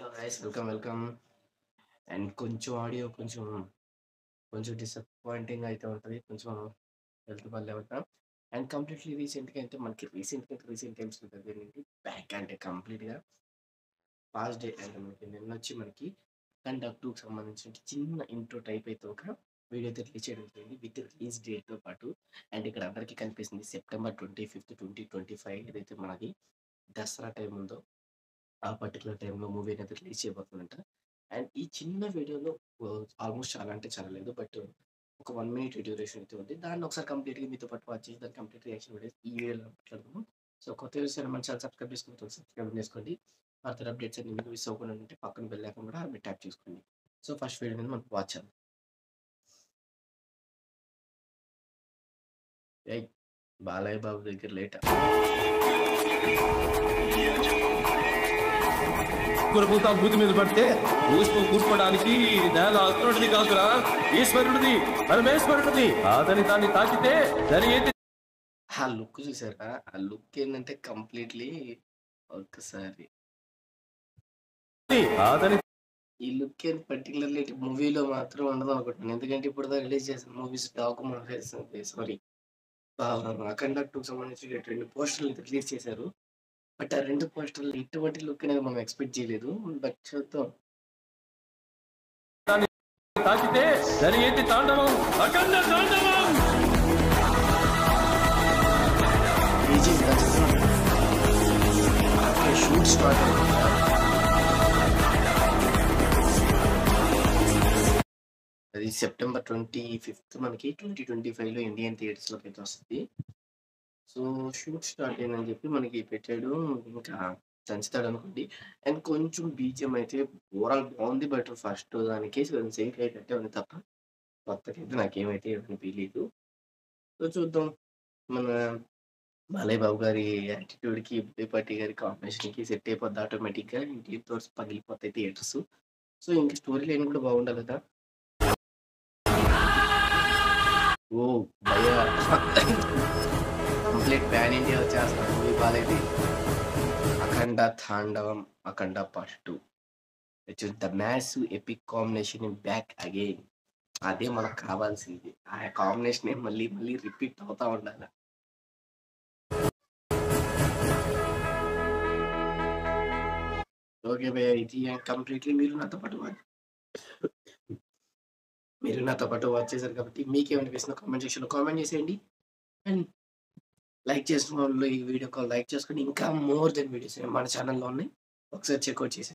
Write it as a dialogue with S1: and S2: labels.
S1: Hello guys, welcome. And కొంచెం audio కొంచెం disappointing అయితే ఉంటుంది. కొంచెం హెల్త్ బాగాలేక అండ్ కంప్లీట్లీ రీసెంట్గా అంటే మనకి రీసెంట్ టైమ్స్ ఉంటుంది ఏంటి బ్యాక్ అంటే కంప్లీట్గా పాస్ట్ డే అంటే మనకి నిన్న వచ్చి మనకి కండక్ట్ టూకి సంబంధించిన చిన్న ఇంట్రో టైప్ అయితే ఒక వీడియో అయితే రిలీజ్ చేయడం జరిగింది విత్ రిలీజ్ డేట్తో పాటు. అండ్ ఇక్కడ అందరికీ కనిపిస్తుంది September 25th 2025 ఏదైతే మనకి దసరా టైం ఉందో ఆ పర్టికులర్ టైంలో మూవీ అనేది రిలీజ్ చేయబోతుందంట. అండ్ ఈ చిన్న వీడియోలో ఆల్మోస్ట్ చాలా అంటే చాలా లేదు. బట్ ఒక 1 మినిట్ డ్యూరేషన్ అయితే ఉంది. దాన్ని ఒకసారి కంప్లీట్‌గా మీతో పాటు వాచ్ చేసి దాని కంప్లీట్ రియాక్షన్ వీడియోస్ ఈ వీడియోలో మాట్లాడదాము. సో కొత్త వ్యూవర్స్ అయినా మన ఛానల్ సబ్స్క్రైబ్ చేసుకోండి. ఫర్దర్ అప్డేట్స్ అన్ని మీకు మిస్ అవ్వకుండా ఉంటే పక్కన బెల్ ఐకాన్ కూడా మీరు ట్యాప్ చేసుకోండి. సో ఫస్ట్ వీడియో అనేది మనం వాచ్ చేద్దాం. ఏయ్! బాలయ్య బాబు దగ్గర లేటా?
S2: కురపూత భూతి మీద పడితే పుష్పం కూర్చోడానికి నేల అతనుడిది కాదురా, ఈశ్వరుడిది, పరమేశ్వరుడిది. అతని దాన్ని తాకితే దాని ఏంటి
S1: ఆ లుక్ చూసారా? ఆ లుక్ ఏంటంటే కంప్లీట్‌లీ ఒక్కసారి
S2: అతని
S1: ఈ లుక్ ఏం పర్టికులర్‌లీ మూవీలో మాత్రం ఉండదనుకుంటున్నాను. ఎందుకంటే ఇప్పటిదాకా రిలీజ్ చేసిన మూవీస్ సారీ 'అఖండ 2'కి సంబంధించి 2 పోస్టర్‌లు రిలీజ్ చేశారు. బట్ ఆ 2 పోస్టర్‌లు ఇటువంటి లుక్ అనేది మనం ఎక్స్‌పెక్ట్ చేయలేదు. బట్ చూద్దాం.
S2: తాకితే దాని ఏంటి తాండవం, అఖండ తాండవం.
S1: షూట్ స్టార్ట్ అయింది. అది September 25th మనకి 2025లో ఇండియన్ థియేటర్స్‌లోకి అయితే వస్తది. సో షూట్ స్టార్ట్ అయిందని చెప్పి మనకి పెట్టాడు. ఇంకా దంచుతాడనుకోండి. అండ్ కొంచెం బీజీఎం అయితే ఓవరాల్ బాగుంది. బట్ ఫస్ట్ దానికి సింక్ అయ్యేటట్టే ఉంది తప్ప కొత్తగైతే నాకేమైతే అనిపియలేదు. సో చూద్దాం. మన బాలయ్య బాబు గారి యాటిట్యూడ్‌కి, బోయపాటి గారి కాంబినేషన్‌కి సెట్ అయిపోద్ది ఆటోమేటిక్‌గా. దీంతో పగిలిపోతాయి థియేటర్స్. సో ఇంక స్టోరీ లైన్ కూడా బాగుండాలి కదా! ఓహ్! భయ్యా కంప్లీట్ పాన్ ఇండియా వచ్చేస్తది మూవీ బాలయ్యది. 'Akhanda Thandavam', 'Akhanda part 2' which is the massive epic combination in back again. అదే మనకు కావాల్సింది. ఆ కాంబినేషనే మళ్ళీ మళ్ళీ రిపీట్ అవుతా ఉండాల. ఓకే భయ్యా, ఇది కంప్లీట్‌లీ మీరు నాతో పాటు వాచ్ చేశారు కాబట్టి మీకేమనిపిస్తుందో కామెంట్ సెక్షన్‌లో కామెంట్ చేసేయండి. అండ్ లైక్ చేసిన వాళ్ళు ఈ వీడియోకి లైక్ చేసుకోండి. ఇంకా మోర్ దెన్ వీడియోస్ మన ఛానెల్‌లో ఉన్నాయి. ఒకసారి చెక్‌ఔట్ చేసేయండి.